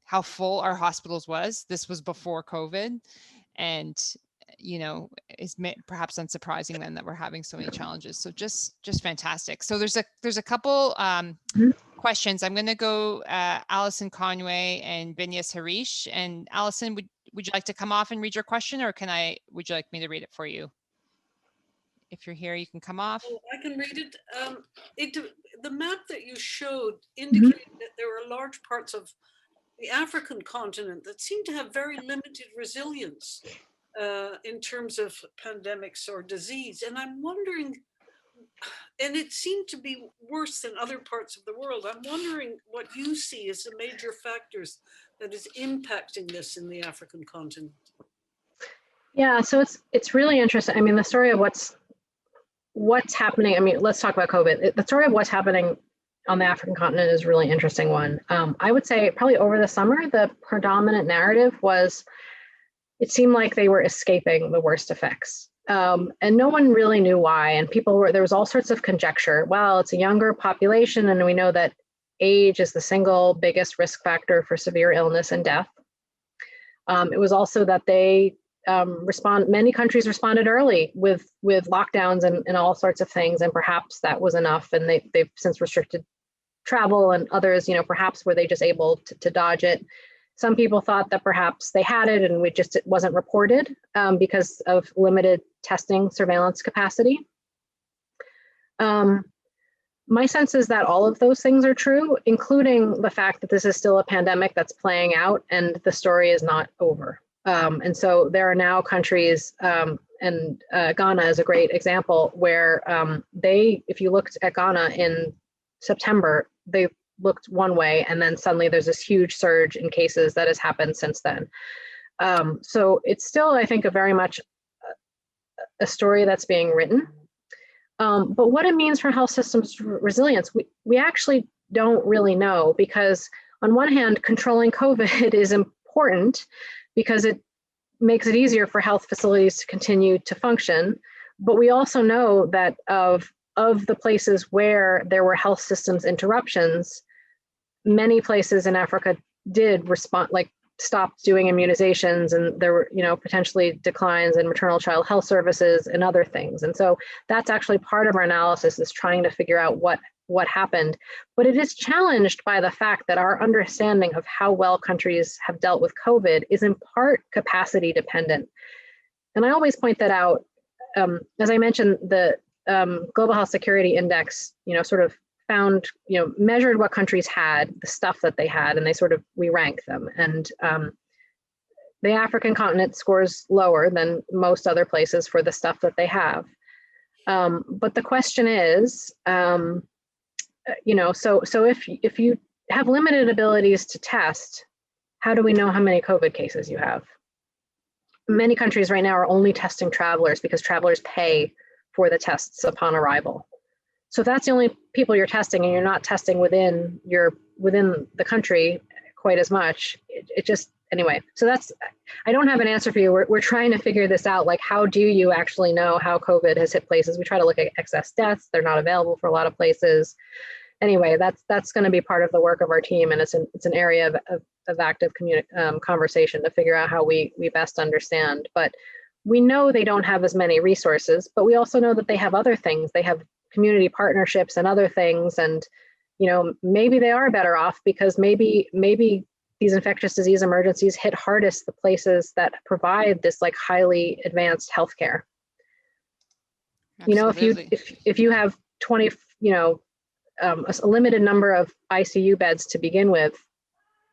how full our hospitals was. This was before COVID, and is perhaps unsurprising then that we're having so many challenges. So just fantastic. So there's a couple questions. I'm going to go Allison Conway and Vinyas Harish. And Allison, would you like to come off and read your question, or would you like me to read it for you? If you're here, you can come off. Oh, I can read it. The map that you showed indicated that there were large parts of the African continent that seem to have very limited resilience in terms of pandemics or disease. And I'm wondering, and it seemed to be worse than other parts of the world. I'm wondering what you see as the major factors that is impacting this in the African continent. Yeah, so it's really interesting. I mean, the story of what's happening. I mean, let's talk about COVID. The story of what's happening on the African continent is a really interesting one. I would say probably over the summer, the predominant narrative was it seemed like they were escaping the worst effects. And no one really knew why. And there was all sorts of conjecture. Well, it's a younger population, and we know that age is the single biggest risk factor for severe illness and death. It was also that many countries responded early with lockdowns and all sorts of things, and perhaps that was enough. And they've since restricted travel, and others, perhaps were they just able to dodge it. Some people thought that perhaps they had it and it wasn't reported because of limited testing surveillance capacity. My sense is that all of those things are true, including the fact that this is still a pandemic that's playing out and the story is not over. And so there are now countries, and Ghana is a great example, where if you looked at Ghana in September, they looked one way, and then suddenly there's this huge surge in cases that has happened since then. So it's still, I think, a very much a story that's being written. But what it means for health systems resilience, we actually don't really know, because on one hand, controlling COVID is important because it makes it easier for health facilities to continue to function. But we also know that of the places where there were health systems interruptions, many places in Africa did respond, like stopped doing immunizations, and there were, potentially declines in maternal child health services and other things. And so that's actually part of our analysis, is trying to figure out what happened. But it is challenged by the fact that our understanding of how well countries have dealt with COVID is in part capacity dependent. And I always point that out. As I mentioned, the Global Health Security Index, sort of found, measured what countries had, the stuff that they had, and we rank them. And the African continent scores lower than most other places for the stuff that they have. But the question is, so if you have limited abilities to test, how do we know how many COVID cases you have? Many countries right now are only testing travelers because travelers pay for the tests upon arrival. So if that's the only people you're testing, and you're not testing within the country quite as much, it just, anyway. So I don't have an answer for you. We're trying to figure this out. Like, how do you actually know how COVID has hit places? We try to look at excess deaths. They're not available for a lot of places. Anyway, that's going to be part of the work of our team, and it's an area of active conversation to figure out how we best understand. But we know they don't have as many resources, but we also know that they have other things. They have community partnerships and other things, and maybe they are better off, because maybe these infectious disease emergencies hit hardest the places that provide this like highly advanced healthcare. Absolutely. If you have 20, a limited number of ICU beds to begin with,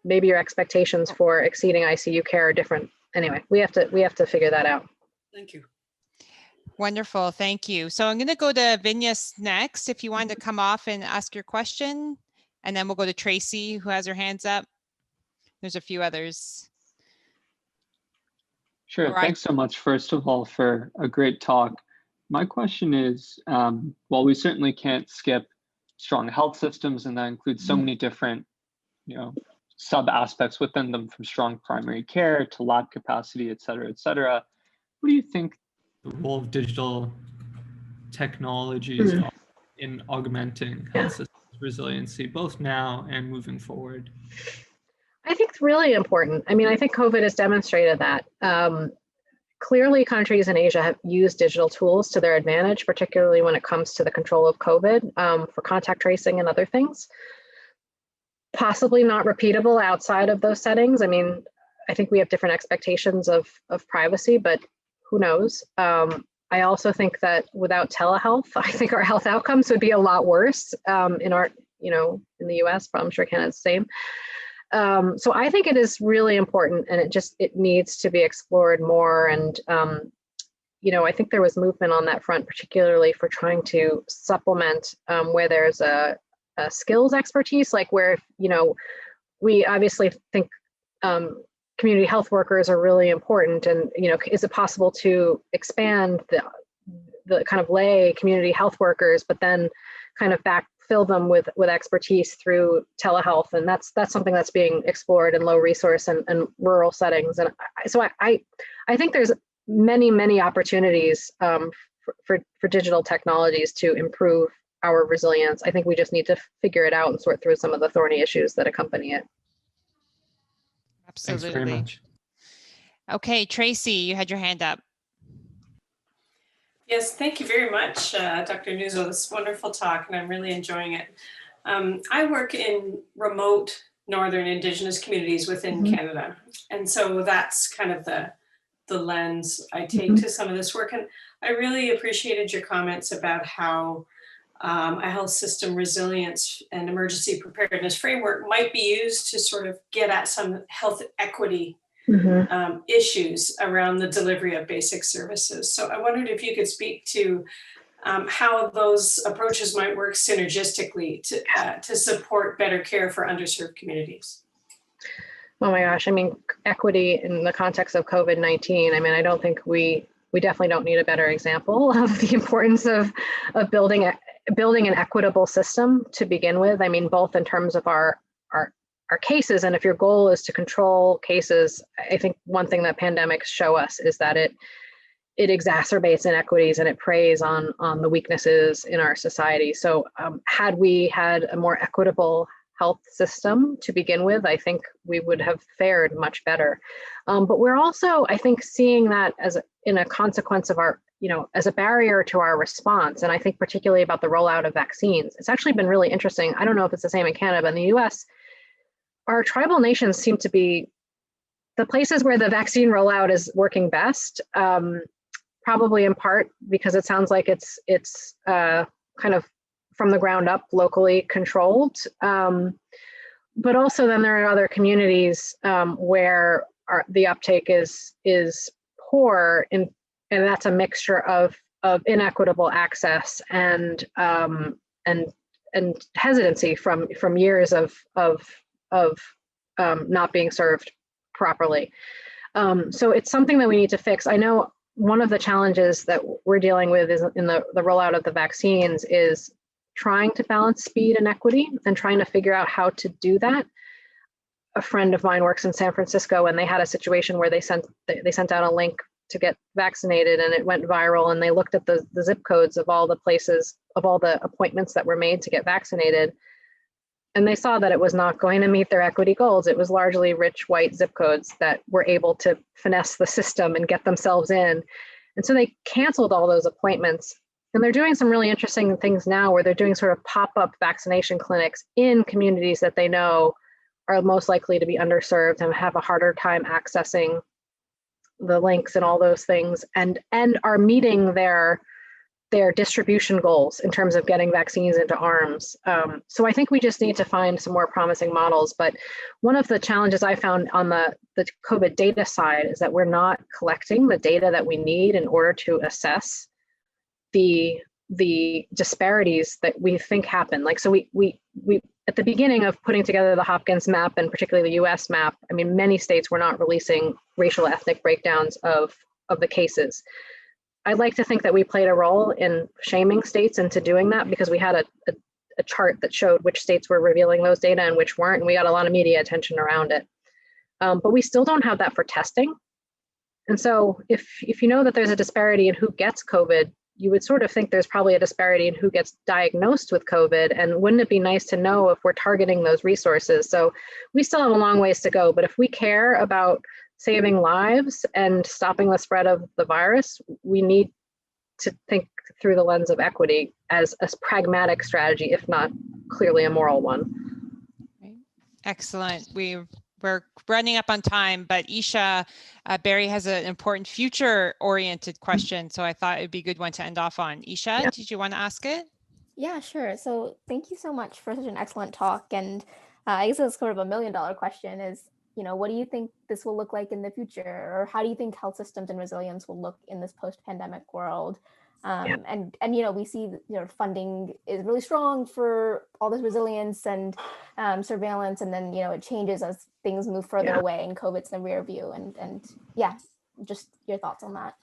maybe your expectations for exceeding ICU care are different. Anyway, we have to figure that out. Thank you. Wonderful, thank you. So I'm going to go to Vinyas next, if you wanted to come off and ask your question, and then we'll go to Tracy, who has her hands up. There's a few others. Sure, thanks so much, first of all, for a great talk. My question is, while we certainly can't skip strong health systems, and that includes so many different, sub aspects within them, from strong primary care to lab capacity, et cetera, what do you think the role of digital technologies in augmenting health systems resiliency, both now and moving forward? I think It's really important. I mean, I think COVID has demonstrated that. Clearly, countries in Asia have used digital tools to their advantage, particularly when it comes to the control of COVID for contact tracing and other things. Possibly not repeatable outside of those settings. I mean, I think we have different expectations of privacy, but who knows? I also think that without telehealth, I think our health outcomes would be a lot worse in our, in the US, but I'm sure Canada's the same. So I think it is really important, and it needs to be explored more. And, I think there was movement on that front, particularly for trying to supplement where there's a skills expertise, like where, we obviously think community health workers are really important. And, is it possible to expand the kind of lay community health workers, but then kind of backfill them with expertise through telehealth? And that's something that's being explored in low resource and rural settings. And so I think there's many opportunities for digital technologies to improve our resilience. I think we just need to figure it out and sort through some of the thorny issues that accompany it. Absolutely. Thanks very much. Okay, Tracy, you had your hand up. Yes, thank you very much, Dr. Nuzzo. This is a wonderful talk, and I'm really enjoying it. I work in remote northern Indigenous communities within Canada, and so that's kind of the lens I take to some of this work. And I really appreciated your comments about how a health system resilience and emergency preparedness framework might be used to sort of get at some health equity issues around the delivery of basic services. So I wondered if you could speak to how those approaches might work synergistically to support better care for underserved communities. Oh my gosh, I mean, equity in the context of COVID-19, I mean, I don't think we definitely don't need a better example of the importance of building an equitable system to begin with. I mean, both in terms of our cases, and if your goal is to control cases, I think one thing that pandemics show us is that it exacerbates inequities and it preys on the weaknesses in our society. So had we had a more equitable health system to begin with, I think we would have fared much better. But we're also, I think, seeing that as in a consequence of our, as a barrier to our response. And I think particularly about the rollout of vaccines. It's actually been really interesting. I don't know if it's the same in Canada, but in the US, our tribal nations seem to be the places where the vaccine rollout is working best, probably in part because it sounds like it's kind of from the ground up, locally controlled. But also then there are other communities where the uptake is poor, and that's a mixture of inequitable access and hesitancy from years of not being served properly. So it's something that we need to fix. I know one of the challenges that we're dealing with is in the rollout of the vaccines is trying to balance speed and equity and trying to figure out how to do that. A friend of mine works in San Francisco, and they had a situation where they sent out a link to get vaccinated, and it went viral, and they looked at the zip codes of all the places, of all the appointments that were made to get vaccinated, and they saw that it was not going to meet their equity goals. It was largely rich white zip codes that were able to finesse the system and get themselves in. And so they canceled all those appointments. And they're doing some really interesting things now where they're doing sort of pop-up vaccination clinics in communities that they know are most likely to be underserved and have a harder time accessing the links and all those things, and are meeting their distribution goals in terms of getting vaccines into arms. So I think we just need to find some more promising models. But one of the challenges I found on the COVID data side is that we're not collecting the data that we need in order to assess the disparities that we think happen. Like, so we at the beginning of putting together the Hopkins map, and particularly the US map, I mean, many states were not releasing racial ethnic breakdowns of the cases. I'd like to think that we played a role in shaming states into doing that, because we had a chart that showed which states were revealing those data and which weren't, and we got a lot of media attention around it. But we still don't have that for testing. And so if you know that there's a disparity in who gets COVID, you would sort of think there's probably a disparity in who gets diagnosed with COVID. And wouldn't it be nice to know if we're targeting those resources? So we still have a long ways to go, but if we care about saving lives and stopping the spread of the virus, we need to think through the lens of equity as a pragmatic strategy, if not clearly a moral one. Excellent. We're running up on time, but Isha, Barry has an important future-oriented question, so I thought it'd be a good one to end off on. Isha, Yep. Did you want to ask it? Yeah, sure. So thank you so much for such an excellent talk. And I guess it's sort of $1 million question is, what do you think this will look like in the future? Or how do you think health systems and resilience will look in this post-pandemic world? And we see funding is really strong for all this resilience and surveillance, and then it changes as things move further away and COVID's in the rear view. And yeah, just your thoughts on that.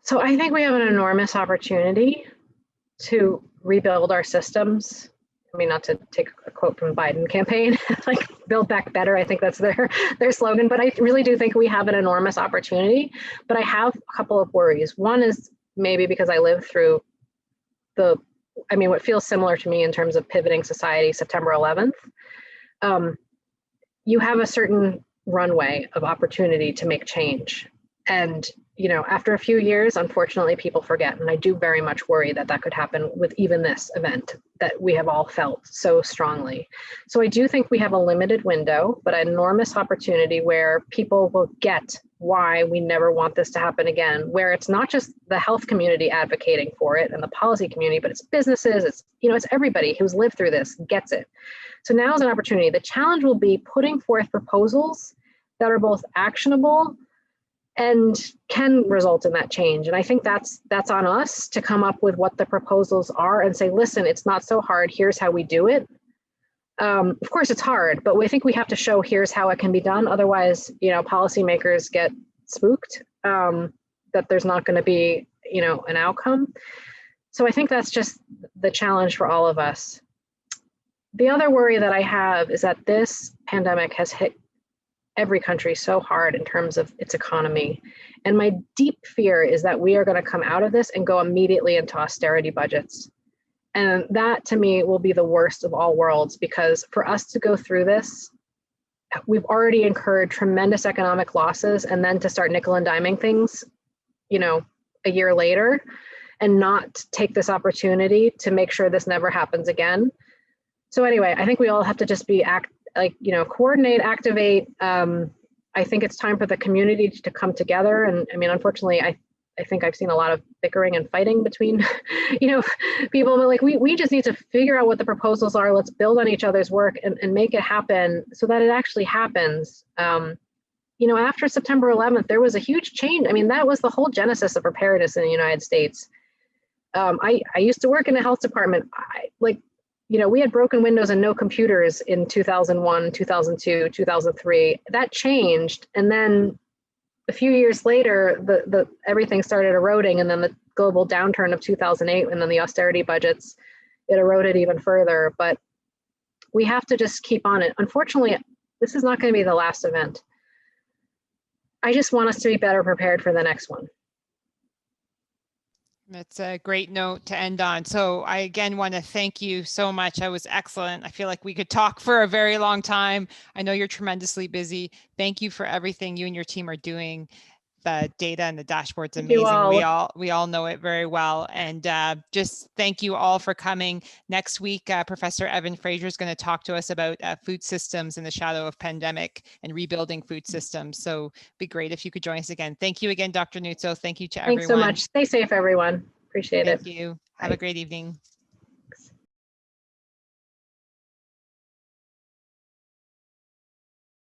So I think we have an enormous opportunity to rebuild our systems. I mean, not to take a quote from the Biden campaign, like build back better. I think that's their slogan, but I really do think we have an enormous opportunity. But I have a couple of worries. One is maybe because I lived through what feels similar to me in terms of pivoting society, September 11th. You have a certain runway of opportunity to make change. And after a few years, unfortunately, people forget. And I do very much worry that could happen with even this event that we have all felt so strongly. So I do think we have a limited window, but an enormous opportunity where people will get why we never want this to happen again, where it's not just the health community advocating for it and the policy community, but it's businesses, it's everybody who's lived through this gets it. So now is an opportunity. The challenge will be putting forth proposals that are both actionable and can result in that change. And I think that's on us to come up with what the proposals are and say, listen, it's not so hard. Here's how we do it. Of course, it's hard, but I think we have to show here's how it can be done. Otherwise, policymakers get spooked that there's not going to be, an outcome. So I think that's just the challenge for all of us. The other worry that I have is that this pandemic has hit every country so hard in terms of its economy. And my deep fear is that we are going to come out of this and go immediately into austerity budgets. And that to me will be the worst of all worlds, because for us to go through this, we've already incurred tremendous economic losses, and then to start nickel and diming things, a year later, and not take this opportunity to make sure this never happens again. So anyway, I think we all have to just be coordinate, activate. I think it's time for the community to come together. And I mean, unfortunately, I think I've seen a lot of bickering and fighting between, people, but we just need to figure out what the proposals are. Let's build on each other's work and make it happen so that it actually happens. After September 11th, there was a huge change. I mean, that was the whole genesis of preparedness in the United States. I used to work in the health department. We had broken windows and no computers in 2001, 2002, 2003. That changed. And then a few years later, the everything started eroding, and then the global downturn of 2008, and then the austerity budgets, it eroded even further. But we have to just keep on it. Unfortunately, this is not going to be the last event. I just want us to be better prepared for the next one. That's a great note to end on. So I again want to thank you so much. That was excellent. I feel like we could talk for a very long time. I know you're tremendously busy. Thank you for everything you and your team are doing. The data and the dashboard's amazing. We all know it very well. And just thank you all for coming. Next week, Professor Evan Fraser is going to talk to us about food systems in the shadow of pandemic and rebuilding food systems. So it'd be great if you could join us again. Thank you again, Dr. Nuzzo. Thank you to everyone. Thanks so much. Stay safe, everyone. Appreciate it. Thank you. Have a great evening.